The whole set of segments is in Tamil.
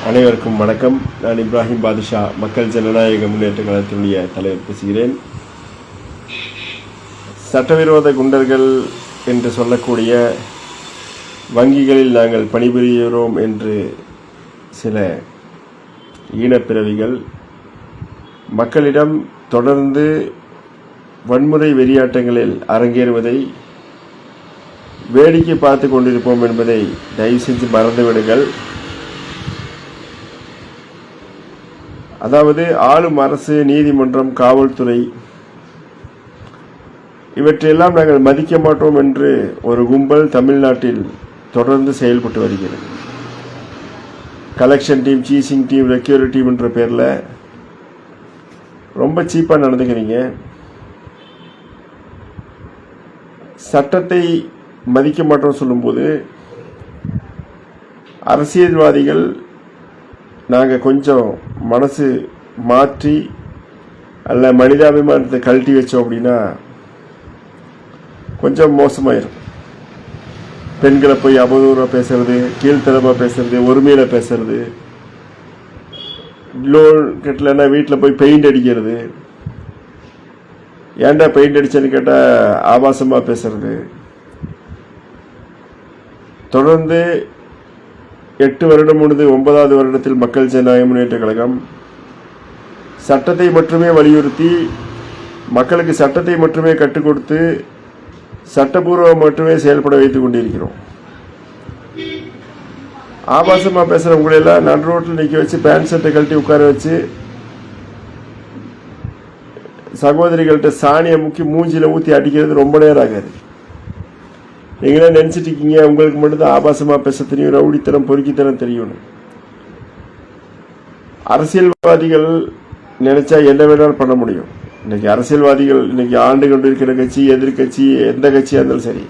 அனைவருக்கும் வணக்கம். நான் இப்ராஹிம் பாதுஷா, மக்கள் ஜனநாயக முன்னேற்ற கழகத்தினுடைய தலைவர் பேசுகிறேன். சட்டவிரோத குண்டர்கள் என்று சொல்லக்கூடிய வங்கிகளில் நாங்கள் பணிபுரிகிறோம் என்று சில ஈனப்பிறவிகள் மக்களிடம் தொடர்ந்து வன்முறை வெறியாட்டங்களில் அரங்கேறுவதை வேடிக்கை பார்த்து கொண்டிருப்போம் என்பதை தயவு செஞ்சு மறந்துவிடுங்கள். அதாவது ஆளும் அரசு, நீதிமன்றம், காவல்துறை இவற்றையெல்லாம் நாங்கள் மதிக்க மாட்டோம் என்று ஒரு கும்பல் தமிழ்நாட்டில் தொடர்ந்து செயல்பட்டு வருகிறது. கலெக்ஷன் டீம், சீசிங் டீம், ரெக்யூரி டீம் என்ற பேரில் ரொம்ப சீப்பாக நடந்துக்கிறீங்க. சட்டத்தை மதிக்க மாட்டோம் சொல்லும்போது அரசியல்வாதிகள் நாங்கள் கொஞ்சம் மனசு மாற்றி அல்ல மனிதாபிமானத்தை கழட்டி வச்சோம் அப்படின்னா கொஞ்சம் மோசமாயிரும். பெண்களை போய் அவதூறாக பேசுறது, கீழ்த்தரமாக பேசுறது, ஒருமையில் பேசுறது, லோன் கட்டலைன்னா வீட்டில் போய் பெயிண்ட் அடிக்கிறது, ஏன்டா பெயிண்ட் அடிச்சேன்னு கேட்டால் ஆபாசமாக பேசுறது, தொடர்ந்து 8 வருடம் முடிந்து 9வது வருடத்தில் மக்கள் ஜனநாயக முன்னேற்ற கழகம் சட்டத்தை மட்டுமே வலியுறுத்தி, மக்களுக்கு சட்டத்தை மட்டுமே கற்றுக் கொடுத்து, சட்டபூர்வம் மட்டுமே செயல்பட வைத்துக் கொண்டிருக்கிறோம். ஆபாசமாக பேசுகிற உங்களெல்லாம் நடு ரோட்டில் நிற்க வச்சு பேண்ட் ஷர்ட்டை கழட்டி உட்கார வச்சு சகோதரிகள்கிட்ட சாணியை முக்கி மூஞ்சியில் ஊற்றி அடிக்கிறது ரொம்ப நேரம் ஆகாது. நீங்களே நினச்சிட்டு இருக்கீங்க உங்களுக்கு மட்டும்தான் ஆபாசமாக பேச தெரியும், ரவுடித்தனம், பொறுக்கித்தனம் தெரியணும். அரசியல்வாதிகள் நினைச்சா என்ன வேணாலும் பண்ண முடியும். இன்னைக்கு அரசியல்வாதிகள் இன்னைக்கு ஆண்டு கொண்டு இருக்கிற கட்சி, எதிர்கட்சி, எந்த கட்சியாக இருந்தாலும் சரி,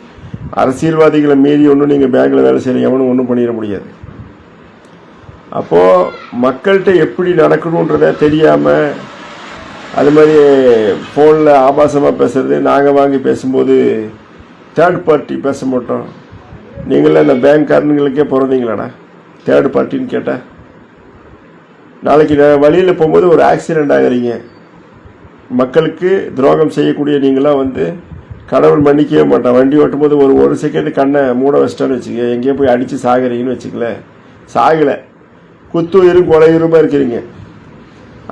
அரசியல்வாதிகளை மீறி ஒன்றும் நீங்கள் பேங்கில் வேலை செய்யணும், எவனும் ஒன்றும் பண்ணிட முடியாது. அப்போது மக்கள்கிட்ட எப்படி நடக்கணுன்றத தெரியாமல் அது மாதிரி ஃபோனில் ஆபாசமாக பேசுறது, நாங்கள் வாங்கி பேசும்போது தேர்ட் பார்ட்டி பேச மாட்டோம். நீங்களாம் இந்த பேங்க்காரனுங்களுக்கே பிறந்தீங்களாடா தேர்ட் பார்ட்டின்னு கேட்டால்? நாளைக்கு வழியில் போகும்போது ஒரு ஆக்சிடெண்ட் ஆகிறீங்க, மக்களுக்கு துரோகம் செய்யக்கூடிய நீங்களாம் கடவுள் மன்னிக்கவே மாட்டான். வண்டி ஓட்டும் போது ஒரு செகண்ட் கண்ணை மூட வச்சிட்டான்னு வச்சுக்க, எங்கேயோ போய் அடித்து சாகிறீங்கன்னு வச்சுக்கல, சாகலை, குத்துயிரும் கொலையுருமா இருக்கிறீங்க.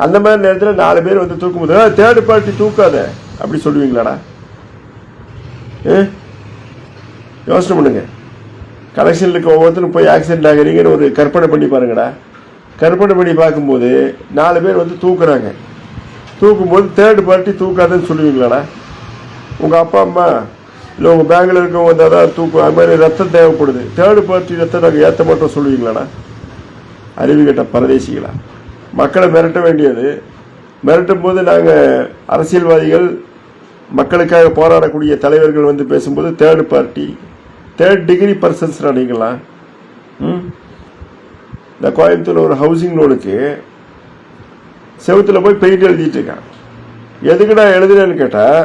அந்த மாதிரி நேரத்தில் 4 பேர் தூக்கும்போது தேர்ட் பார்ட்டி தூக்காத அப்படி சொல்லுவீங்களாடா? யோசனை பண்ணுங்க. கலெக்ஷனில் இருக்க ஒவ்வொருத்தரும் போய் ஆக்சிடென்ட் ஆகிறீங்கன்னு ஒரு கற்பனை பண்ணி பாருங்கடா. கற்பனை பண்ணி பார்க்கும்போது 4 பேர் தூக்குறாங்க. தூக்கும்போது தேர்ட் பார்ட்டி தூக்காதுன்னு சொல்லுவீங்களாடா? உங்கள் அப்பா அம்மா இல்லை உங்கள் பேங்கில் இருக்கவங்க தான் தூக்கும், அது மாதிரி ரத்தம் தேவைப்படுது, தேர்ட் பார்ட்டி ரத்தம் நாங்கள் ஏற்ற மாட்டோம் சொல்லுவீங்களாடா? அறிவு கேட்ட பரதேசிகளா. மக்களை மிரட்ட வேண்டியது, மிரட்டும் போது நாங்கள் அரசியல்வாதிகள், மக்களுக்காக போராடக்கூடிய தலைவர்கள் பேசும்போது third party, third degree persons நீங்களா? இந்த கோயம்புத்தூர் ஒரு ஹவுசிங் லோனுக்கு செவத்தில் போய் பெயிண்ட் எழுதிட்டு இருக்கான். எதுக்குடா எழுதுனேன்னு கேட்டால்,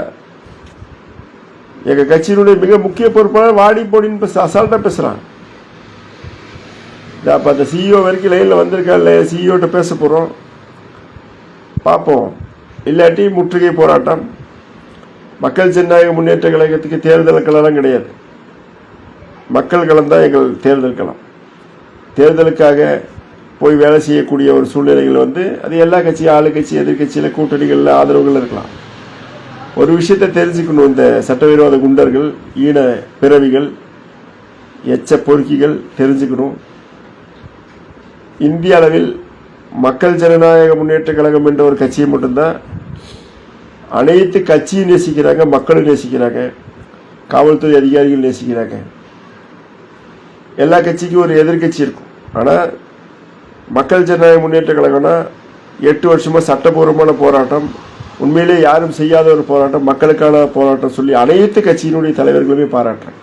எங்கள் கட்சியினுடைய மிக முக்கிய பொறுப்பாளர் வாடி போடின்னு அசால்ட்டாக பேசுகிறான். அப்போ அந்த சிஇஓ வரைக்கும் லைனில் வந்திருக்கா இல்லையா? சிஇஓட்ட பேச போகிறோம், பார்ப்போம். இல்லாட்டி முற்றுகை போராட்டம். மக்கள் ஜனநாயக முன்னேற்ற கழகத்துக்கு தேர்தல் களம் கிடையாது, மக்கள் களம் தான் எங்கள் தேர்தல் களம். தேர்தலுக்காக போய் வேலை செய்யக்கூடிய ஒரு சூழ்நிலைகள் அது எல்லா கட்சியும், ஆளுங்கட்சி, எதிர்கட்சியில், கூட்டணிகளில், ஆதரவுகள் இருக்கலாம். ஒரு விஷயத்தை தெரிஞ்சுக்கணும், இந்த சட்டவிரோத குண்டர்கள், ஈன பிறவிகள், எச்ச பொறுக்கிகள் தெரிஞ்சுக்கணும். இந்திய அளவில் மக்கள் ஜனநாயக முன்னேற்ற கழகம் என்ற ஒரு கட்சியை மட்டும்தான் அனைத்து கட்சியும் நேசிக்கிறாங்க, மக்களும் நேசிக்கிறாங்க, காவல்துறை அதிகாரிகள் நேசிக்கிறாங்க. எல்லா கட்சிக்கும் ஒரு எதிர்கட்சி இருக்கும். ஆனால் மக்கள் ஜனநாயக முன்னேற்ற கழகம்னா 8 வருஷமாக சட்டபூர்வமான போராட்டம், உண்மையிலே யாரும் செய்யாத ஒரு போராட்டம், மக்களுக்கான போராட்டம் சொல்லி அனைத்து கட்சியினுடைய தலைவர்களுமே பாராட்டுறேன்.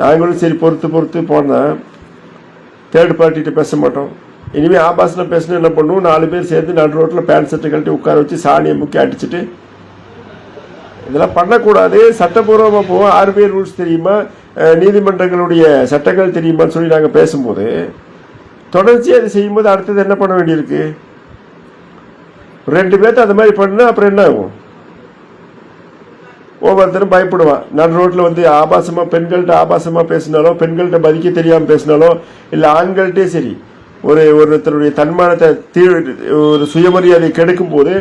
நாங்களும் சரி பொறுத்து போனால் தேர்ட் பார்ட்டிகிட்ட பேச மாட்டோம். இனிமேல் ஆபாசத்தில் பேசணும் என்ன பண்ணுவோம், 4 பேர் சேர்ந்து நடு ரோட்டில் பேண்ட் ஷர்ட்டை கழட்டி உட்கார வச்சு சாணியை முக்கி அடிச்சுட்டு, இதெல்லாம் பண்ணக்கூடாது, சட்டபூர்வமாக போவோம். RBI ரூல்ஸ் தெரியுமா, நீதிமன்றங்களுடைய சட்டங்கள் தெரியுமான்னு சொல்லி நாங்கள் பேசும்போது தொடர்ச்சியாக அதை செய்யும்போது அடுத்தது என்ன பண்ண வேண்டியிருக்கு? 2 பேர்த்து அந்த மாதிரி பண்ணா அப்புறம் என்ன ஆகும்? ஒவ்வொருத்தரும் பயப்படுவான். நடு ரோட்டில் வந்து ஆபாசமாக பெண்கள்கிட்ட ஆபாசமாக பேசினாலோ, பெண்கள்கிட்ட மதிக்க தெரியாமல் பேசினாலோ, இல்லை ஆண்கள்கிட்டே சரி, ஒருத்தருடைய தன்மானத்தை ஒரு சுயமரியாதை கெடுக்கும் போது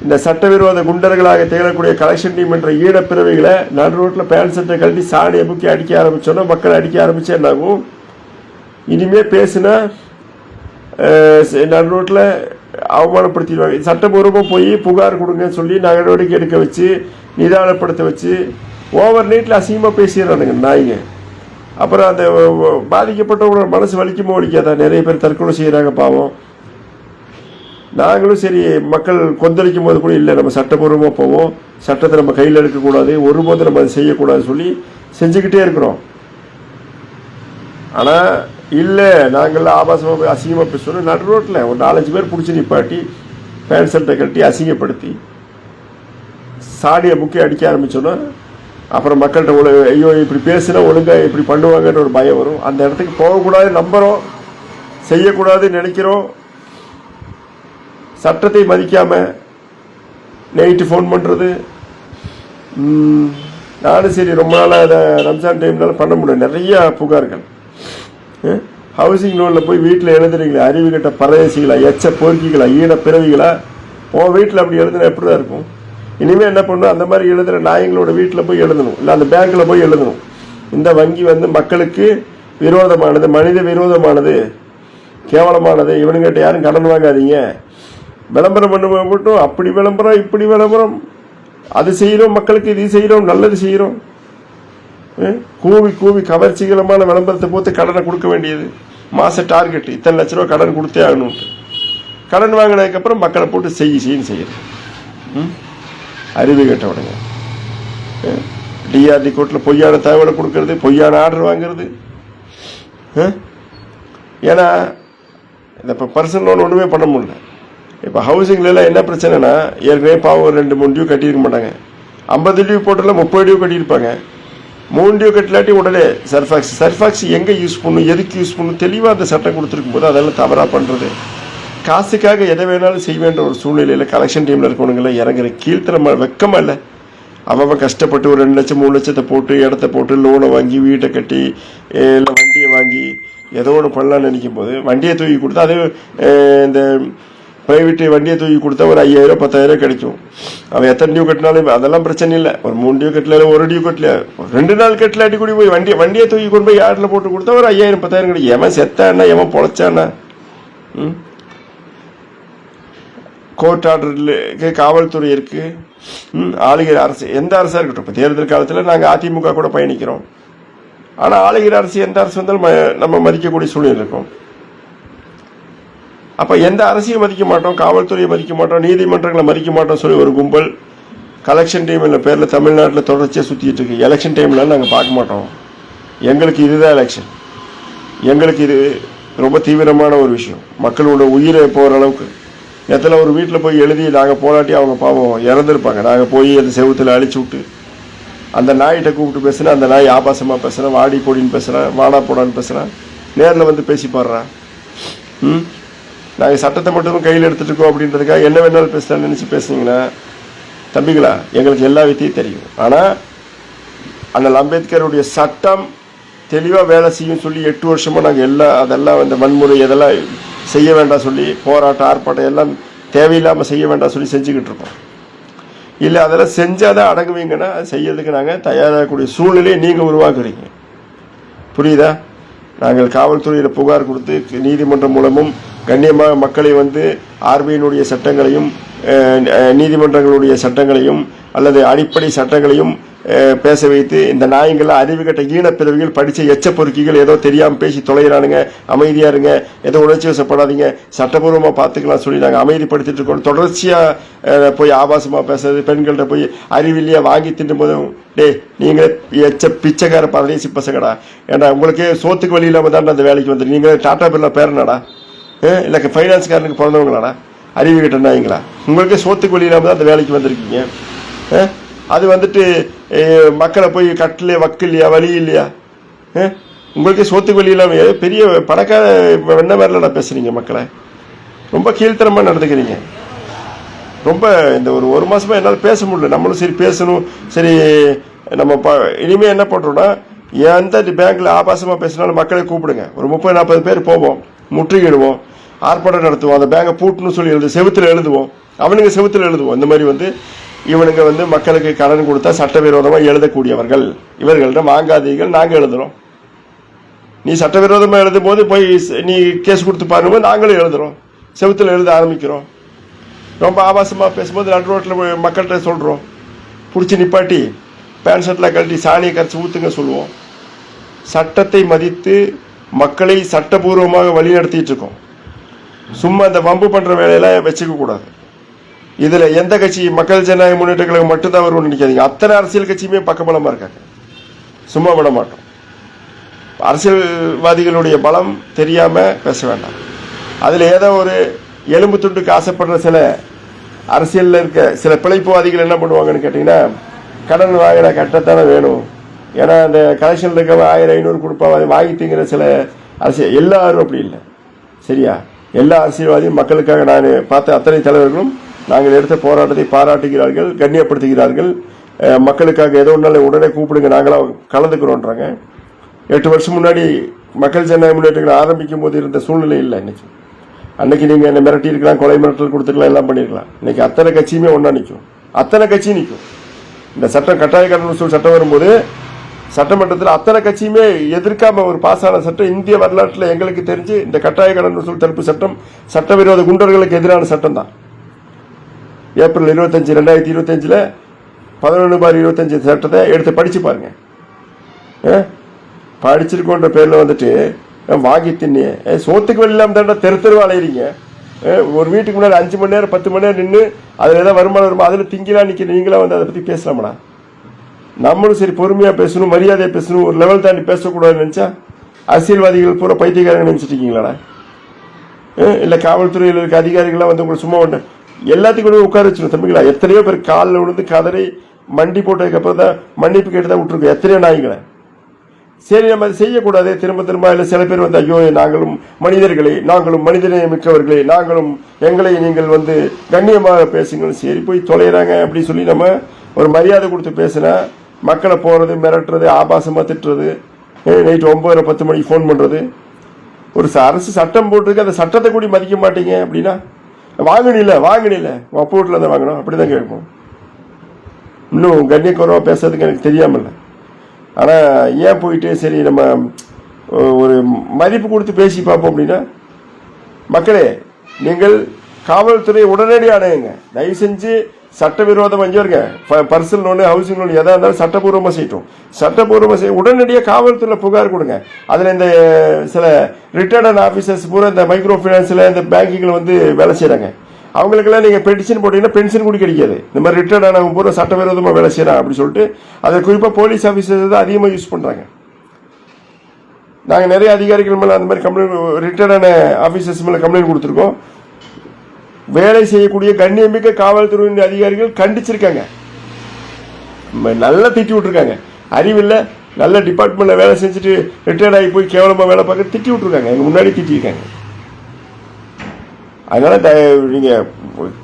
இந்த சட்டவிரோத குண்டர்களாக திகழக்கூடிய கலெக்ஷன் டீம் என்ற ஈழப்பிறவைகளை நடு ரோட்டில் பேண்ட் சட்டை கழட்டி சாணியை முக்கி அடிக்க ஆரம்பித்தோன்னா மக்கள் அடிக்க ஆரம்பித்தா என்னாகும்? இனிமேல் பேசுனா நடு ரோட்டில் அவமானப்படுத்திடுவாங்க. சட்டபூர்வமாக போய் புகார் கொடுங்கன்னு சொல்லி நடவடிக்கை எடுக்க வச்சு நிதானப்படுத்த வச்சு ஓவர் நைட்டில் அசிங்கமாக பேசிடுறானுங்க நாய்ங்க. அப்புறம் அந்த பாதிக்கப்பட்டவங்களோட மனசு வலிக்குமோ வலிக்காதா? நிறைய பேர் தற்கொலை செய்கிறாங்க பாவம். நாங்களும் சரி மக்கள் கொந்தளிக்கும் போது கூட இல்லை, நம்ம சட்டபூர்வமாக போவோம், சட்டத்தை நம்ம கையில் எடுக்கக்கூடாது, ஒருபோது நம்ம அதை செய்யக்கூடாது சொல்லி செஞ்சுக்கிட்டே இருக்கிறோம். ஆனால் இல்லை, நாங்கள்லாம் ஆபாசமாக அசிங்கமாக பேசுகிறோம். நடு ரோட்டில் ஒரு 4-5 பேர் பிடிச்சி நிப்பாட்டி பேண்ட் ஷர்ட்டை கட்டி அசிங்கப்படுத்தி சாடியை முக்கி அடிக்க ஆரம்பித்தோன்னா அப்புறம் மக்கள்கிட்ட ஐயோ இப்படி பேசுனா ஒழுங்காக இப்படி பண்ணுவாங்கன்ற ஒரு பயம் வரும். அந்த இடத்துக்கு போகக்கூடாது நம்புகிறோம், செய்யக்கூடாதுன்னு நினைக்கிறோம். சட்டத்தை மதிக்காமல் நைட்டு ஃபோன் பண்ணுறது. நானும் சரி ரொம்ப நாளாக அதை ரம்ஜான் டைம்னால பண்ண முடியும். நிறையா புகார்கள். ஹவுசிங் லோனில் போய் வீட்டில் எழுதுறீங்களா? அறிவு கட்ட பரதேசிகளா, எச்ச பொறுக்கிகளா, ஈட பிறவிகளா? உன் வீட்டில் அப்படி எழுதுனா எப்படி தான் இருக்கும்? இனிமேல் என்ன பண்ணணும்? அந்த மாதிரி எழுதுகிற நாயங்களோட வீட்டில் போய் எழுதணும், இல்லை அந்த பேங்க்கில் போய் எழுதணும். இந்த வங்கி வந்து மக்களுக்கு விரோதமானது, மனித விரோதமானது, கேவலமானது, இவனுங்கிட்ட யாரும் கடன் வாங்காதீங்க. விளம்பரம் பண்ணுவோம் மட்டும் அப்படி விளம்பரம் இப்படி விளம்பரம், அது செய்கிறோம் மக்களுக்கு, இது செய்கிறோம், நல்லது செய்கிறோம். கூவி கூவி கவர்ச்சிகரமான விளம்பரத்தை போட்டு கடனை கொடுக்க வேண்டியது. மாத டார்கெட் இத்தனை லட்ச ரூபா கடன் கொடுத்தே ஆகணும்ட்டு. கடன் வாங்கினதுக்கப்புறம் மக்களை போட்டு செய்யுன்னு செய்யுது. அறிவு கேட்டவனுங்க. டிஆர்டி கோர்ட்டில் பொய்யான தகவலை கொடுக்கறது, பொய்யான ஆர்டர் வாங்கிறது. ஏன்னா இந்த இப்போ பர்சனல் லோன் ஒன்றுமே பண்ண முடியல. இப்போ ஹவுசிங்லாம் என்ன பிரச்சனைனா, ஏற்கனவே பாவம் 2-3 டியூ கட்டியிருக்க மாட்டாங்க. 50 டியூ போட்டில் 30 டியூ கட்டியிருப்பாங்க. 3 டியூ கட்டலாட்டி உடனே சர்ஃபாக்ஸ் எங்கே யூஸ் பண்ணணும், எதுக்கு யூஸ் பண்ணணும் தெளிவாக அந்த சட்டம் கொடுத்துருக்கும் போது அதெல்லாம் தவறாக பண்ணுறது. காசுக்காக எதை வேணாலும் செய்வேன்ற ஒரு சூழ்நிலையில் கலெக்ஷன் டீமில் இருக்கவனுங்களாம் இறங்குற கீழ்த்தரமாக வெக்கமாக இல்லை. அவன் கஷ்டப்பட்டு ஒரு 2 லட்சம் 3 லட்சத்தை போட்டு இடத்த போட்டு லோனை வாங்கி வீட்டை கட்டி இல்லை வண்டியை வாங்கி ஏதோ ஒன்று பண்ணலான்னு நினைக்கும் போது வண்டியை தூக்கி கொடுத்தா அது இந்த ப்ரைவேட்டு வண்டியை தூக்கி கொடுத்தா ஒரு 5000 10,000 கிடைக்கும். அவன் எத்தனை டியூ கட்டினாலும் அதெல்லாம் பிரச்சனை இல்லை. ஒரு 3 டியூ கட்டல, 1 டியூ கட்டல, 2 நாள் கட்டலாட்டி கூட போய் வண்டியை தூக்கி கொண்டு போய் யார்டில் போட்டு கொடுத்தா ஒரு 5000 10,000 கிடைக்கும். எவன் செத்தானா எவன் பொழைச்சானா? கோர்ட் ஆர்டருக்கு காவல்துறை இருக்கு, ஆளுகிற அரசு எந்த அரசாக இருக்கட்டும். இப்போ தேர்தல் காலத்தில் நாங்கள் அதிமுக கூட பயணிக்கிறோம். ஆனால் ஆளுகிற அரசு எந்த அரசு வந்தாலும் நம்ம மதிக்கக்கூடிய சூழ்நிலை இருக்கும். அப்போ எந்த அரசியல் மதிக்க மாட்டோம், காவல்துறையை மதிக்க மாட்டோம், நீதிமன்றங்களை மதிக்க மாட்டோம் சொல்லி ஒரு கும்பல் கலெக்ஷன் டைம் இல்லை பேரில் தமிழ்நாட்டில் தொடர்ச்சியாக சுற்றிட்டு இருக்கு. எலெக்ஷன் டைம்லாம் நாங்கள் பார்க்க மாட்டோம். எங்களுக்கு இதுதான் எலெக்ஷன். எங்களுக்கு இது ரொம்ப தீவிரமான ஒரு விஷயம். மக்களோட உயிரை போகிற அளவுக்கு எத்தனை ஒரு வீட்டில் போய் எழுதி நாங்கள் போராட்டி அவங்க பாவம் இறந்துருப்பாங்க. நாங்கள் போய் அந்த செவுத்தில் அழிச்சு விட்டு அந்த நாய்கிட்ட கூப்பிட்டு பேசுனா அந்த நாய் ஆபாசமாக பேசுகிறேன், வாடி போடின்னு பேசுகிறேன், வாடா போடான்னு பேசுகிறேன், நேரில் வந்து பேசி பாடுறான். நாங்கள் சட்டத்தை மட்டும் கையில் எடுத்துகிட்டு இருக்கோம் அப்படின்றதுக்காக என்ன வேணாலும் பேசலாம்னு நினச்சி பேசுனீங்கன்னா தம்பிகளா எங்களுக்கு எல்லா வித்தையும் தெரியும். ஆனால் அண்ணல் அம்பேத்கருடைய சட்டம் தெளிவாக வேலை செய்யும் சொல்லி 8 வருஷமாக நாங்கள் அதெல்லாம் அந்த வன்முறை இதெல்லாம் செய்ய வேண்டாம் சொல்லி போராட்டம் ஆர்ப்பாட்டம் எல்லாம் தேவையில்லாமல் செய்ய வேண்டாம் சொல்லி செஞ்சுக்கிட்டு இருக்கோம். இல்லை அதெல்லாம் செஞ்சால் தான் அடங்குவீங்கன்னா அது செய்யறதுக்கு நாங்கள் தயாராகக்கூடிய சூழ்நிலையை நீங்கள் உருவாக்குறீங்க. புரியுதா? நாங்கள் காவல்துறையில் புகார் கொடுத்து நீதிமன்றம் மூலமும் கண்ணியமாக மக்களை வந்து ஆர்பிஐனுடைய சட்டங்களையும் நீதிமன்றங்களுடைய சட்டங்களையும் அல்லது அடிப்படை சட்டங்களையும் பேச வைத்து இந்த நாயங்கள்லாம் அறிவுகட்ட ஈனப்பிறவிகள் படித்த எச்ச பொறுக்கிகள் ஏதோ தெரியாமல் பேசி தொலைகிறானுங்க, அமைதியாக இருங்க, ஏதோ உணர்ச்சி வசப்படாதீங்க, சட்டபூர்வமாக பார்த்துக்கலாம் சொல்லி நாங்கள் அமைதிப்படுத்திட்டு இருக்கோம். தொடர்ச்சியாக போய் ஆபாசமாக பேசுறது, பெண்கள்கிட்ட போய் அறிவில்லையா வாங்கி தின்னும் போதும் நீங்களே எச்ச பிச்சைக்கார பரதேசி பசங்கடா, ஏன்னா உங்களுக்கு சோத்துக்கு வழி இல்லாமல் தான் அந்த வேலைக்கு வந்துடு. நீங்கள் டாட்டா பில்லா பேரனடா, இல்லை ஃபைனான்ஸ்காரனுக்கு பிறந்தவங்களாடா, அறிவுகிட்ட நாய்ங்களா? உங்களுக்கே சோத்துக்கு வழி இல்லாமல் தான் அந்த வேலைக்கு வந்திருக்கீங்க. அது வந்துட்டு மக்களை போய் கட்டலையா வக்கு இல்லையா வழி இல்லையா? உங்களுக்கே சோத்துக்கு வழி இல்லாம பெரிய பணக்கார வெண்ண மாதிரிலாம் பேசுறீங்க. மக்களை ரொம்ப கீழ்த்தரமா நடந்துக்கிறீங்க. ரொம்ப இந்த ஒரு மாசமா என்னால் பேச முடியல. நம்மளும் சரி பேசணும், சரி நம்ம இனிமே என்ன பண்றோம்னா, எந்த பேங்க்ல ஆபாசமா பேசினாலும் மக்களை கூப்பிடுங்க. ஒரு 30-40 பேர் போவோம், முற்றுகையிடுவோம், ஆர்ப்பாட்டம் நடத்துவோம், அந்த பேங்கை பூட்டணும்னு சொல்லி செவுத்துல எழுதுவோம், அவனுங்க செவுத்துல எழுதுவோம். இந்த மாதிரி இவனுங்க மக்களுக்கு கடன் கொடுத்தா சட்டவிரோதமாக எழுதக்கூடியவர்கள், இவர்கள்ட்ட வாங்காதீர்கள், நாங்கள் எழுதுறோம். நீ சட்டவிரோதமாக எழுதும் போது போய் நீ கேஸ் கொடுத்து பாரும்போது நாங்களும் எழுதுறோம், செவுத்துல எழுத ஆரம்பிக்கிறோம். ரொம்ப ஆபாசமாக பேசும்போது நடு ரோட்டில் மக்கள்கிட்ட சொல்கிறோம், பிடிச்சி நிப்பாட்டி பேண்ட் ஷர்ட்டில் கழட்டி சாணியை கரைச்சி ஊற்றுங்க சொல்லுவோம். சட்டத்தை மதித்து மக்களை சட்டபூர்வமாக வழிநடத்திட்டு இருக்கோம். சும்மா இந்த வம்பு பண்ணுற வேலையெல்லாம் வச்சுக்க கூடாது. இதில் எந்த கட்சி, மக்கள் ஜனநாயக முன்னேற்ற கழகம் மட்டும்தான் வரும்னு நினைக்காதீங்க. அத்தனை அரசியல் கட்சியுமே பக்கபலமாக இருக்காங்க. சும்மா விட மாட்டோம். அரசியல்வாதிகளுடைய பலம் தெரியாமல் பேச வேண்டாம். அதில் ஏதோ ஒரு எலும்பு துண்டுக்கு ஆசைப்படுற சில அரசியலில் இருக்க சில பிழைப்புவாதிகள் என்ன பண்ணுவாங்கன்னு கேட்டிங்கன்னா, கடன் வாங்கின கட்டத்தானே வேணும், ஏன்னா அந்த கலெக்ஷனில் இருக்க 1000-500 கொடுப்பா வாங்கி திங்கிற சில அரசியல். எல்லாரும் அப்படி இல்லை, சரியா? எல்லா அரசியல்வாதியும் மக்களுக்காக நான் பார்த்த அத்தனை தலைவர்களும் நாங்கள் எடுத்த போராட்டத்தை பாராட்டுகிறார்கள், கண்ணியப்படுத்துகிறார்கள். மக்களுக்காக ஏதோ ஒன்றால் உடனே கூப்பிடுங்க, நாங்களாம் கலந்துக்கிறோன்றாங்க. 8 வருஷம் முன்னாடி மக்கள் ஜனநாயக முன்னேற்றங்கள் ஆரம்பிக்கும் போது இருந்த சூழ்நிலை இல்லை இன்னைக்கு. அன்னைக்கு நீங்கள் என்ன மிரட்டி இருக்கலாம், கொலை மிரட்டல் கொடுத்துருக்கலாம், எல்லாம் பண்ணியிருக்கலாம். இன்னைக்கு அத்தனை கட்சியுமே ஒன்றா நிற்கும், அத்தனை கட்சியும் நிற்கும். இந்த சட்டம் கட்டாய கடன் வசூல் சட்டம் வரும்போது சட்டமன்றத்தில் அத்தனை கட்சியுமே எதிர்க்காம ஒரு பாசான சட்டம். இந்திய வரலாற்றில் எங்களுக்கு தெரிஞ்சு இந்த கட்டாய கடன் வசூல் தடுப்பு சட்டம் சட்டவிரோத குண்டர்களுக்கு எதிரான சட்டம் தான். ஏப்ரல் 25, 2025 11/25 சட்டத்தை எடுத்து படிச்சு பாருங்க. படிச்சிருக்கோன்ற பேரில் வாங்கி தின்னி சோத்துக்கு வெளி இல்லாமல் தாண்டா தெருவா அலையிறீங்க. ஒரு வீட்டுக்கு முன்னாடி 5 மணி நேரம் 10 மணி நேரம் நின்று அதில் ஏதாவது வருமானம் வருமா, அதில் திங்கிலாம் நிற்கிற நீங்களாம் அதை பற்றி பேசலாமடா. நம்மளும் சரி பொறுமையாக பேசணும், மரியாதையாக பேசணும், ஒரு லெவல் தாண்டி பேசக்கூடாதுன்னு நினச்சா அரசியல்வாதிகள் பூரா பைத்தியக்காரங்க நினச்சிட்டு இருக்கீங்களாடா? இல்லை காவல்துறையில் இருக்க அதிகாரிகள்லாம் உங்களை சும்மா ஒன்று எல்லாத்துக்கும் கூட உட்கார வச்சிடும் தம்பிங்களா. எத்தனையோ பேர் காலில் விழுந்து கதறி மண்டி போட்டதுக்கப்புறம் தான் மன்னிப்பு கேட்டு தான் விட்டுருக்கோம் எத்தனையோ நாய்களை. சரி, நம்ம அதை செய்யக்கூடாது திரும்ப திரும்ப. இல்லை சில பேர் ஐயோ நாங்களும் மனிதர்களே, நாங்களும் மனிதனே மிக்கவர்களே, நாங்களும் எங்களை நீங்கள் கண்ணியமாக பேசுங்கள். சரி போய் தொலைகிறாங்க அப்படி சொல்லி நம்ம ஒரு மரியாதை கொடுத்து பேசினா மக்களை போகிறது, மிரட்டுறது, ஆபாசமாக திட்டுறது, நைட்டு 9-10 மணிக்கு ஃபோன் பண்ணுறது. ஒரு அரசு சட்டம் போட்டிருக்கு, அந்த சட்டத்தை கூடி மதிக்க மாட்டீங்க அப்படின்னா வாங்கினில்ல அப்போ வீட்டில் தான் வாங்கணும் அப்படி தான் கேட்போம். இன்னும் கண்ணியக்குறவாக பேசுறதுக்கு எனக்கு தெரியாமல். ஆனால் ஏன் போயிட்டு சரி நம்ம ஒரு மதிப்பு கொடுத்து பேசி பார்ப்போம் அப்படின்னா, மக்களே நீங்கள் காவல்துறை உடனடி அடையுங்க. தயவு செஞ்சு சட்டவிரோதம் வருங்க. பர்சனல் லோனு, ஹவுசிங் லோன் எதாக இருந்தாலும் சட்டப்பூர்வமாக செய்யட்டும். சட்டப்பூர்வமாக செய்ய உடனடியாக காவல்துறையில் புகார் கொடுங்க. அதில் இந்த சில ரிட்டையர்ட் ஆஃபீஸர்ஸ் பூரா இந்த மைக்ரோ ஃபைனான்ஸில் இந்த பேங்கிங்கில் வேலை செய்கிறாங்க. அவங்களுக்கெல்லாம் நீங்கள் பெட்டிஷன் போட்டீங்கன்னா பென்ஷன் கூட கிடைக்காது. இந்த மாதிரி ரிட்டையர்ட் ஆனவங்க பூரா சட்டவிரோதமாக வேலை செய்யறான் அப்படின்னு சொல்லிட்டு அதை குறிப்பாக போலீஸ் ஆஃபீஸர்ஸ் தான் அதிகமாக யூஸ் பண்ணுறாங்க. நாங்கள் நிறைய அதிகாரிகள் மேலே அந்த மாதிரி கம்ப்ளைண்ட், ரிட்டையர்டான ஆஃபீஸர்ஸ் மேலே கம்ப்ளைண்ட் கொடுத்துருக்கோம். வேலை செய்யக்கூடிய கண்ணியமிக்க காவல்துறையின் அதிகாரிகள் கண்டிச்சிருக்காங்க, நல்லா திட்டி விட்டுருக்காங்க. அறிவில்லை, நல்ல டிபார்ட்மெண்ட்ல வேலை செஞ்சுட்டு ரிட்டையர்ட் ஆகி போய் கேவலமாக வேலை பார்க்க திட்டி விட்டுருக்காங்க, எங்க முன்னாடி திட்டிருக்காங்க. அதனால நீங்கள்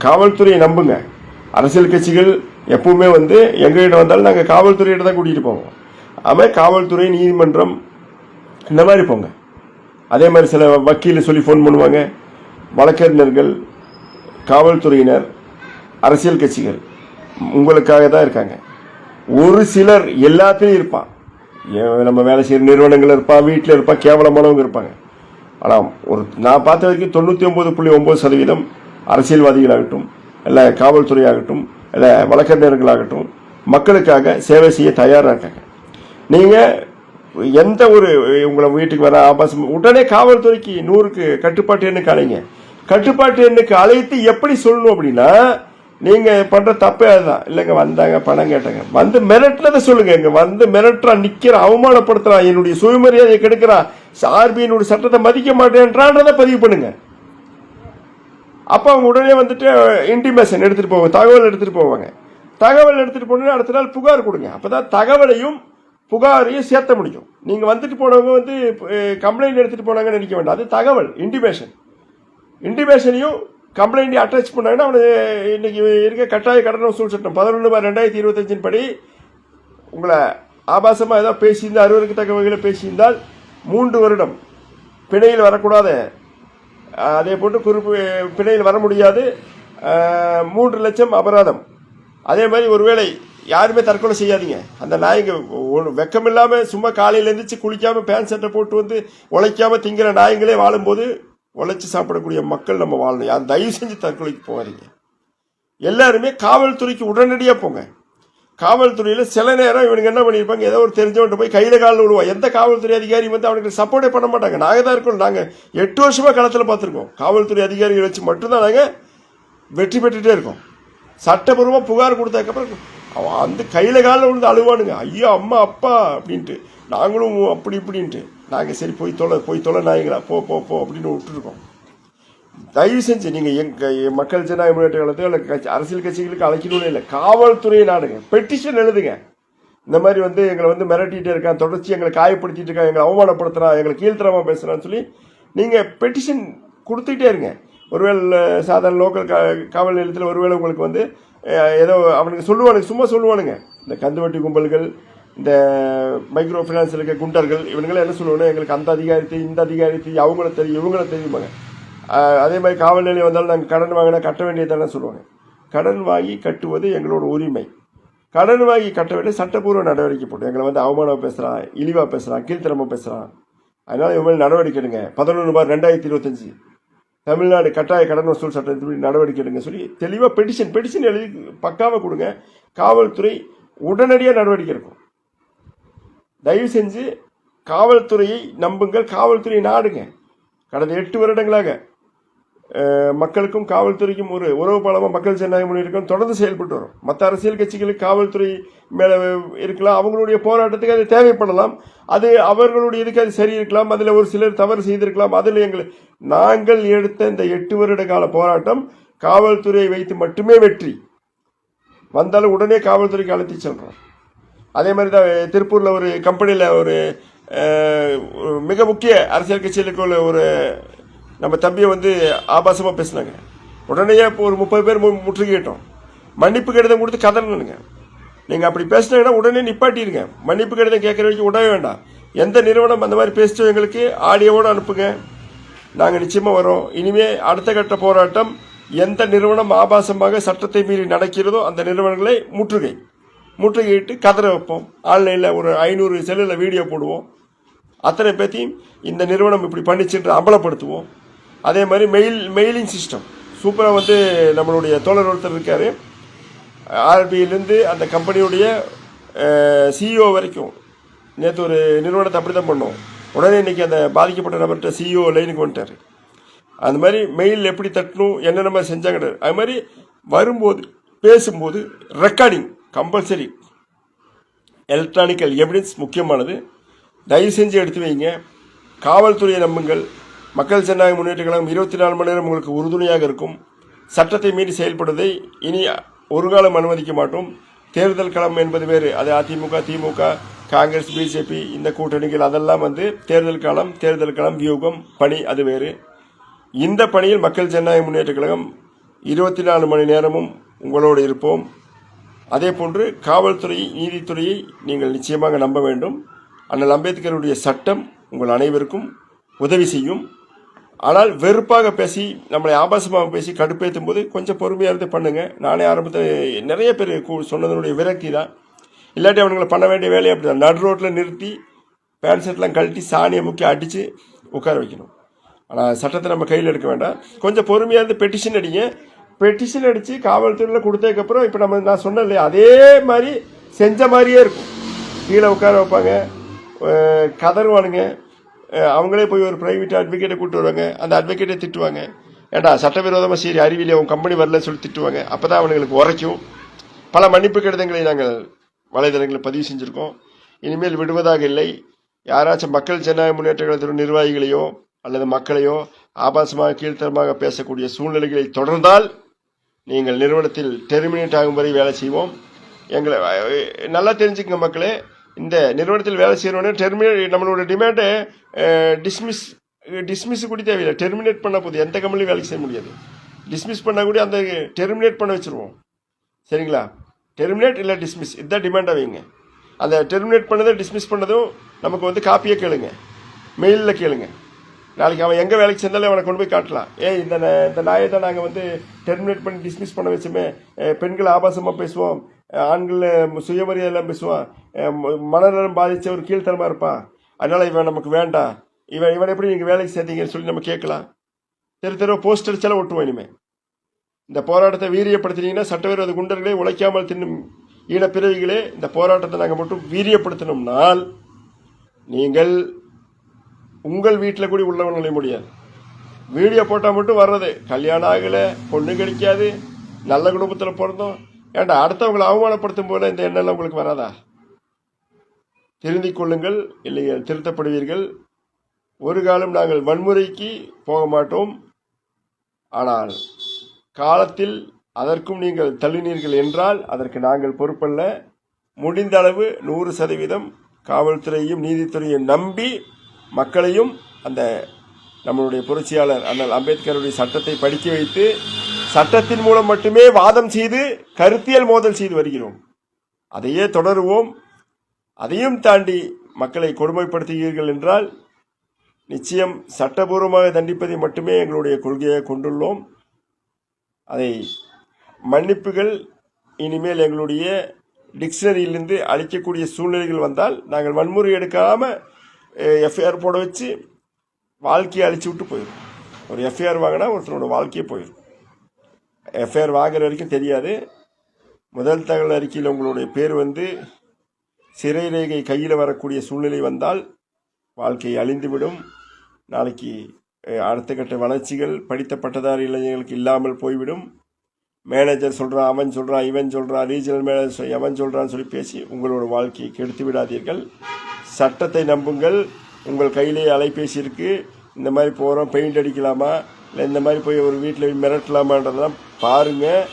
காவல்துறையை நம்புங்க. அரசியல் கட்சிகள் எப்பவுமே எங்ககிட்ட வந்தாலும் நாங்கள் காவல்துறையிட்ட தான் கூட்டிகிட்டு போவோம். ஆமாம், காவல்துறை, நீதிமன்றம் இந்த மாதிரி போங்க. அதே மாதிரி சில வக்கீல் சொல்லி ஃபோன் பண்ணுவாங்க. வழக்கறிஞர்கள், காவல்துறையினர், அரசியல் கட்சிகள் உங்களுக்காக தான் இருக்காங்க. ஒரு சிலர் எல்லாத்துலேயும் இருப்பான். நம்ம வேலை செய்கிற நிறுவனங்கள் இருப்பான், வீட்டில் இருப்பான், கேவலமானவங்க இருப்பாங்க. ஆனால் நான் பார்த்த வரைக்கும் 99.9% அரசியல்வாதிகளாகட்டும், இல்லை காவல்துறையாகட்டும், இல்லை வழக்கறிஞர்களாகட்டும் மக்களுக்காக சேவை செய்ய தயாராக இருக்காங்க. நீங்கள் எந்த ஒரு உங்களை வீட்டுக்கு வர ஆபாசம் உடனே காவல்துறைக்கு 100க்கு கட்டுப்பாட்டு எண்ணுக்கு அழைங்க. கட்டுப்பாட்டு எண்ணுக்கு அழைத்து எப்படி சொல்லணும் அப்படின்னா, நீங்க பண்ற தப்பே அதுதான். இல்லைங்க வந்தாங்க பணம் கேட்டாங்க, மிரட்டுறத சொல்லுங்க. இங்க மிரட்டுறான், நிக்கிறான், அவமானப்படுத்துறான், என்னுடைய சுயமரியாதையை கெடுக்கிறான், ஆர்பிஐனுடைய சட்டத்தை மதிக்க மாட்டேன்றத பதிவு பண்ணுங்க. அப்ப அவங்க உடனே இன்டிமேஷன் எடுத்துட்டு போவாங்க, தகவல் எடுத்துட்டு போவாங்க. தகவல் எடுத்துட்டு போனா அடுத்த நாள் புகார் கொடுங்க. அப்பதான் தகவலையும் புகாரையும் சேர்த்த முடியும். நீங்கள் வந்துட்டு போனவங்க வந்து கம்ப்ளைண்ட் எடுத்துகிட்டு போனாங்கன்னு நினைக்க வேண்டாம். அது தகவல், இன்டிமேஷனையும் கம்ப்ளைண்ட் அட்டாச் பண்ணாங்கன்னா அவனை இன்னைக்கு இருக்க கட்டாய கடன் வசூல் சட்டம் 11/2025 படி உங்களை ஆபாசமாக ஏதாவது பேசியிருந்தால், அறுவருக்கு தக்க வகையில் பேசியிருந்தால் 3 வருடம் பிணையில் வரக்கூடாது. அதே போட்டு பிணையில் வர முடியாது, 3 லட்சம் அபராதம். அதே மாதிரி ஒருவேளை யாருமே தற்கொலை செய்யாதீங்க. அந்த நாய்ங்க வெக்கம் இல்லாமல் சும்மா காலையில் எழுந்திரிச்சு குளிக்காமல் பேண்ட் சட்டை போட்டு வந்து உழைக்காமல் திங்கிற நாய்ங்களே வாழும்போது உழைச்சி சாப்பிடக்கூடிய மக்கள் நம்ம வாழணும். யார் தயவு செஞ்சு தற்கொலைக்கு போகாதீங்க. எல்லாருமே காவல்துறைக்கு உடனடியாக போங்க. காவல்துறையில் சில நேரம் இவனுக்கு என்ன பண்ணியிருப்பாங்க, ஏதோ ஒரு தெரிஞ்சவன்ட்டு போய் கையில் காலில் விடுவோம். எந்த காவல்துறை அதிகாரி வந்து அவனுக்கு சப்போர்ட்டே பண்ண மாட்டாங்க. நாங்கள் தான் இருக்கோம். நாங்கள் 8 வருஷமாக களத்தில் பார்த்துருக்கோம். காவல்துறை அதிகாரிகள் வச்சு மட்டும்தான் நாங்கள் வெற்றி பெற்றுட்டே இருக்கோம். சட்டப்பூர்வமாக புகார் கொடுத்ததுக்கப்புறம் அவன் அந்த கையில் காலில் விழுந்து அழுவானுங்க, ஐயா அம்மா அப்பா அப்படின்ட்டு. நாங்களும் அப்படி இப்படின்ட்டு நாங்கள் சரி போய் தொலை நாய்களா போ போ போ அப்படின்னு விட்டுருக்கோம். தயவு செஞ்சு நீங்கள் எங்கள் மக்கள் ஜனநாயக முன்னேற்ற கழகத்தையோ இல்லை அரசியல் கட்சிகளுக்கு அழைக்கணும்னு இல்லை, காவல்துறையை நாடுங்க, பெட்டிஷன் எழுதுங்க. இந்த மாதிரி வந்து எங்களை வந்து மிரட்டிகிட்டே இருக்கான், தொடர்ச்சி எங்களை காயப்படுத்திட்டு இருக்கான், எங்களை அவமானப்படுத்துகிறான், எங்களை கீழ்த்தரமாக பேசுகிறான்னு சொல்லி நீங்கள் பெட்டிஷன் கொடுத்துக்கிட்டே இருங்க. ஒருவேளை சாதாரண லோக்கல் காவல் நிலையத்தில் ஒருவேளை உங்களுக்கு வந்து ஏதோ அவனுக்கு சொல்லுவானுங்க, சும்மா சொல்லுவானுங்க, இந்த கந்துவட்டி கும்பல்கள், இந்த மைக்ரோ ஃபினான்ஸில் இருக்க குண்டர்கள், இவனுங்களாம் என்ன சொல்லுவாங்க, எங்களுக்கு அந்த அதிகாரத்தை இந்த அதிகாரத்தை அவங்கள தெரியும் இவங்கள தெரியுமாங்க. அதே மாதிரி காவல் நிலையம் வந்தாலும் நாங்கள் கடன் வாங்கினா கட்ட வேண்டியதானே சொல்லுவாங்க. கடன் வாங்கி கட்டுவது எங்களோட உரிமை. கடன் வாங்கி கட்ட வேண்டிய சட்டப்பூர்வ நடவடிக்கை போட்டு எங்களை வந்து அவமானம் பேசுகிறான், இழிவாக பேசுகிறான், கீழ்த்தரமாக பேசுகிறான், அதனால் இவங்க மேலே நடவடிக்கை எடுங்க. 11/2025 தமிழ்நாடு கட்டாய கடன் வசூல் சட்டத்தின்படி நடவடிக்கை எடுங்க சொல்லி தெளிவாக பெட்டிஷன் எழுதி பக்காவாக கொடுங்க. காவல்துறை உடனடியாக நடவடிக்கை எடுக்கும். தயவு செஞ்சு காவல்துறையை நம்புங்கள், காவல்துறையை நாடுங்க. கடந்த 8 வருடங்களாக மக்களுக்கும் காவல்துறைக்கும் ஒரு உறவு பாலமாக மக்கள் ஜனநாயக முன்னேற்றம் தொடர்ந்து செயல்பட்டு வரும். மற்ற அரசியல் கட்சிகளுக்கு காவல்துறை மேலே இருக்கலாம், அவங்களுடைய போராட்டத்துக்கு அது தேவைப்படலாம், அது அவர்களுடைய இதுக்கு அது சரி இருக்கலாம், அதில் ஒரு சிலர் தவறு செய்திருக்கலாம். அதில் நாங்கள் எடுத்த இந்த 8 வருட கால போராட்டம் காவல்துறையை வைத்து மட்டுமே வெற்றி வந்தாலும் உடனே காவல்துறைக்கு அழைத்து செல்றோம். அதே மாதிரி தான் திருப்பூரில் ஒரு கம்பெனியில் ஒரு மிக முக்கிய அரசியல் கட்சிகளுக்கு ஒரு நம்ம தம்பியை வந்து ஆபாசமாக பேசினாங்க. உடனே இப்போ ஒரு 30 பேர் முற்றுகையிட்டோம். மன்னிப்பு கடிதம் கொடுத்து கதறணுங்க. நீங்கள் அப்படி பேசினாங்கன்னா உடனே நிப்பாட்டிடுங்க. மன்னிப்பு கடிதம் கேட்குற வரைக்கும் விடவே வேண்டாம். எந்த நிறுவனம் அந்த மாதிரி பேசிட்டோ எங்களுக்கு ஆடியோவோடு அனுப்புங்க, நாங்கள் நிச்சயமாக வரோம். இனிமேல் அடுத்த கட்ட போராட்டம், எந்த நிறுவனம் ஆபாசமாக சட்டத்தை மீறி நடக்கிறதோ அந்த நிறுவனங்களை முற்றுகையிட்டு கதற வைப்போம். ஆன்லைனில் ஒரு 500 செல்லில் வீடியோ போடுவோம். அத்தனை பேர்த்தையும் இந்த நிறுவனம் இப்படி பண்ணிச்சுன்ற அம்பலப்படுத்துவோம். அதே மாதிரி மெயிலிங் சிஸ்டம் சூப்பராக வந்து நம்மளுடைய தோழர் ஒருத்தர் இருக்கார், ஆர்பிஐலேருந்து அந்த கம்பெனியுடைய சிஇஓ வரைக்கும். நேற்று ஒரு நிறுவனத்தை அப்படி தான் பண்ணோம். உடனே இன்றைக்கி அந்த பாதிக்கப்பட்ட நபர்கிட்ட சிஇஓ லைனுக்கு வந்துட்டார். அந்த மாதிரி மெயில் எப்படி தட்டணும் என்னென்ன மாதிரி செஞ்சாங்க. அது மாதிரி வரும்போது பேசும்போது ரெக்கார்டிங் கம்பல்சரி. எலக்ட்ரானிக்கல் எவிடன்ஸ் முக்கியமானது. தயவு செஞ்சு எடுத்து வைங்க. காவல்துறையை நம்புங்கள். மக்கள் ஜனநாயக முன்னேற்ற கழகம் 24 மணி நேரம் உங்களுக்கு உறுதுணையாக இருக்கும். சட்டத்தை மீறி செயல்படுவதை இனி ஒரு காலம் அனுமதிக்க மாட்டோம். தேர்தல் களம் என்பது வேறு, அது அதிமுக, திமுக, காங்கிரஸ், பிஜேபி இந்த கூட்டணிகள், அதெல்லாம் வந்து தேர்தல் களம் வியூகம் பணி, அது வேறு. இந்த பணியில் மக்கள் ஜனநாயக முன்னேற்ற கழகம் 24 மணி நேரமும் உங்களோடு இருப்போம். அதே போன்று காவல்துறை, நீதித்துறையை நீங்கள் நிச்சயமாக நம்ப வேண்டும். அண்ணல் அம்பேத்கருடைய சட்டம் உங்கள் அனைவருக்கும் உதவி செய்யும். ஆனால் வெறுப்பாக பேசி நம்மளை ஆபாசமாக பேசி கடுப்பேற்றும் போது கொஞ்சம் பொறுமையாக இருந்து பண்ணுங்க. நானே ஆரம்பத்தில் நிறைய பேர் சொன்னதனுடைய விரக்தி தான். இல்லாட்டி அவனுங்களை பண்ண வேண்டிய வேலையை அப்படி தான், நடு ரோட்டில் நிறுத்தி பேண்ட் ஷர்ட்லாம் கழட்டி சாணியை முக்கி அடித்து உட்கார வைக்கணும். ஆனால் சட்டத்தை நம்ம கையில் எடுக்க வேண்டாம். கொஞ்சம் பொறுமையாக இருந்து பெட்டிஷன் அடிங்க. பெட்டிஷன் அடித்து காவல்துறையில் கொடுத்ததுக்கப்புறம் இப்போ நான் சொன்னேன் இல்லையா, அதே மாதிரி செஞ்ச மாதிரியே இருக்கும். கீழே உட்கார வைப்பாங்க, கதறுவானுங்க. அவங்களே போய் ஒரு ப்ரைவேட் அட்வொகேட்டை கூப்பிட்டு வருவாங்க. அந்த அட்வொகேட்டை திட்டுவாங்க, ஏண்டா சட்டவிரோதமாக சரி அறிவியல் அவங்க கம்பெனி வரலன்னு சொல்லி திட்டுவாங்க. அப்போ தான் அவங்களுக்கு உரைக்கும். பல மன்னிப்பு கடிதங்களை நாங்கள் வலைதளங்களில் பதிவு செஞ்சுருக்கோம். இனிமேல் விடுவதாக இல்லை. யாராச்சும் மக்கள் ஜனநாயக முன்னேற்ற கழகத்தின் நிர்வாகிகளையோ அல்லது மக்களையோ ஆபாசமாக கீழ்த்தரமாக பேசக்கூடிய சூழ்நிலைகளை தொடர்ந்தால் நீங்கள் நிறுவனத்தில் டெர்மினேட் ஆகும் வரை வேலை செய்வோம். எங்களை நல்லா தெரிஞ்சுக்கங்க மக்களே. இந்த நிறுவனத்தில் வேலை செய்கிறவனே நம்மளோட டிமாண்டை டிஸ்மிஸ் கூட தேவையில்லை, டெர்மினேட் பண்ண போது எந்த கம்பெனியும் வேலைக்கு செய்ய முடியாது. டிஸ்மிஸ் பண்ணால் கூட அந்த டெர்மினேட் பண்ண வச்சுருவோம். சரிங்களா? டெர்மினேட் இல்லை டிஸ்மிஸ், இதுதான் டிமாண்டாக வைங்க. அந்த டெர்மினேட் பண்ணதும் டிஸ்மிஸ் பண்ணதும் நமக்கு வந்து காப்பியே கேளுங்க, மெயிலில் கேளுங்க. நாளைக்கு அவன் எங்கே வேலைக்கு சேர்ந்தாலும் அவனை கொண்டு போய் காட்டலாம். இந்த நாயை தான் நாங்கள் வந்து டெர்மினேட் பண்ணி டிஸ்மிஸ் பண்ண வச்சோமே, பெண்கள் ஆபாசமாக பேசுவோம், ஆண்கள் சுயமரியாதையெல்லாம் பேசுவான், மனநலம் பாதித்த ஒரு கீழ்த்தரமாக இருப்பான், அதனால் இவன் நமக்கு வேண்டாம், இவன் எப்படி நீங்கள் வேலைக்கு சேர்த்தீங்கன்னு சொல்லி நம்ம கேட்கலாம். தெரு போஸ்ட் அடிச்சாலும் ஒட்டுவோம். இனிமேல் இந்த போராட்டத்தை வீரியப்படுத்தினீங்கன்னா, சட்டவிரோத குண்டர்களே, உழைக்காமல் தின்னும் ஈனப்பிறவிகளே, இந்த போராட்டத்தை நாங்கள் மட்டும் வீரியப்படுத்தினோம்னால் நீங்கள் உங்கள் வீட்டில் கூட உள்ளவன் நுழைய முடியாது. வீடியோ போட்டால் மட்டும் வர்றது, கல்யாணம் ஆகலை, பொண்ணு கிடைக்காது, நல்ல குடும்பத்தில் பிறந்தோம், ஏன்டா அடுத்தவங்களை அவமானப்படுத்தும் போல இந்த எண்ணெல்லாம் உங்களுக்கு வராதா? திருந்திக் கொள்ளுங்கள், இல்லைங்க திருத்தப்படுவீர்கள். ஒரு காலம் நாங்கள் வன்முறைக்கு போக மாட்டோம். ஆனால் காலத்தில் அதற்கும் நீங்கள் தள்ளினீர்கள் என்றால் அதற்கு நாங்கள் பொறுப்பல்ல. முடிந்த அளவு 100% காவல்துறையும் நீதித்துறையும் நம்பி மக்களையும் அந்த நம்மளுடைய புரட்சியாளர் அண்ணல் அம்பேத்கருடைய சட்டத்தை படிக்க வைத்து சட்டத்தின் மூலம் மட்டுமே வாதம் செய்து கருத்தியல் மோதல் செய்து வருகிறோம். அதையே தொடருவோம். அதையும் தாண்டி மக்களை கொடுமைப்படுத்துகிறீர்கள் என்றால் நிச்சயம் சட்டபூர்வமாக தண்டிப்பதை மட்டுமே எங்களுடைய கொள்கையை கொண்டுள்ளோம். அதை மன்னிப்புகள் இனிமேல் எங்களுடைய டிக்ஷனரியிலிருந்து அளிக்கக்கூடிய சூழ்நிலைகள் வந்தால் நாங்கள் வன்முறை எடுக்காமல் எஃப்ஐஆர் போட வச்சு வாழ்க்கையை அழிச்சு விட்டு போயிடும். ஒரு எஃப்ஐஆர் வாங்கினா ஒருத்தனோட வாழ்க்கையே போயிடும். எஃப்ஐஆர் வாங்குற வரைக்கும் தெரியாது. முதல் தகவல் அறிக்கையில் உங்களுடைய பேர் வந்து சிறை ரேகை கையில் வரக்கூடிய சூழ்நிலை வந்தால் வாழ்க்கை அழிந்துவிடும். நாளைக்கு அடுத்த கட்ட வளர்ச்சிகள் படித்த பட்டதாரி இளைஞர்களுக்கு இல்லாமல் போய்விடும். மேனேஜர் சொல்கிறான், அவன் சொல்கிறான், இவன் சொல்கிறான், ரீஜனல் மேனேஜர் அவன் சொல்கிறான்னு சொல்லி பேசி உங்களோட வாழ்க்கையை கெடுத்து விடாதீர்கள். சட்டத்தை நம்புங்கள். உங்கள் கையிலே அலைபேசி இருக்குது, இந்த மாதிரி போகிறோம், பெயிண்ட் அடிக்கலாமா, இல்லை இந்த மாதிரி போய் ஒரு வீட்டில் மிரட்டலாமான்றதெல்லாம் பாருங்கள்.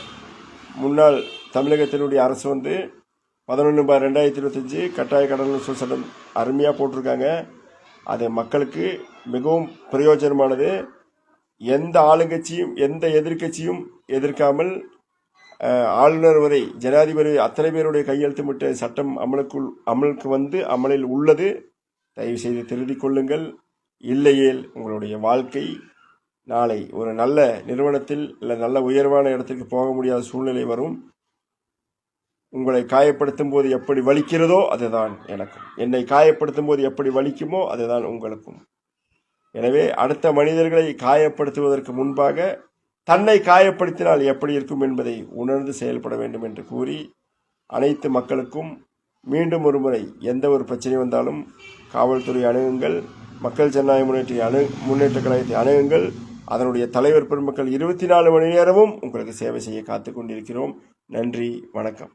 முன்னாள் தமிழகத்தினுடைய அரசு வந்து 11/2025 கட்டாய கடன் வசூல் சட்டம் அருமையாக போட்டிருக்காங்க. அது மக்களுக்கு மிகவும் பிரயோஜனமானது. எந்த ஆளுங்கட்சியும் எந்த எதிர்கட்சியும் எதிர்க்காமல் ஆளுநர் வரை ஜனாதிபதி அத்தனை பேருடைய கையெழுத்துமிட்ட சட்டம் அமலுக்கு வந்து அமலில் உள்ளது. தயவு செய்து திருத்திக் கொள்ளுங்கள். இல்லையேல் உங்களுடைய வாழ்க்கை நாளை ஒரு நல்ல நிறுவனத்தில் இல்லை நல்ல உயர்வான இடத்திற்கு போக முடியாத சூழ்நிலை வரும். உங்களை காயப்படுத்தும் போது எப்படி வலிக்கிறதோ அதுதான் எனக்கும், என்னை காயப்படுத்தும் போது எப்படி வலிக்குமோ அதுதான் உங்களுக்கும். எனவே அடுத்த மனிதர்களை காயப்படுத்துவதற்கு முன்பாக தன்னை காயப்படுத்தினால் எப்படி இருக்கும் என்பதை உணர்ந்து செயல்பட வேண்டும் என்று கூறி அனைத்து மக்களுக்கும் மீண்டும் ஒரு முறை எந்த ஒரு பிரச்சனை வந்தாலும் காவல்துறை அணுகுங்கள், மக்கள் ஜனநாயக முன்னேற்ற கழகத்தை அணுகுங்கள். அதனுடைய தலைவர் பெருமக்கள் 24 மணி நேரமும் உங்களுக்கு சேவை செய்ய காத்துக் கொண்டிருக்கிறோம். நன்றி, வணக்கம்.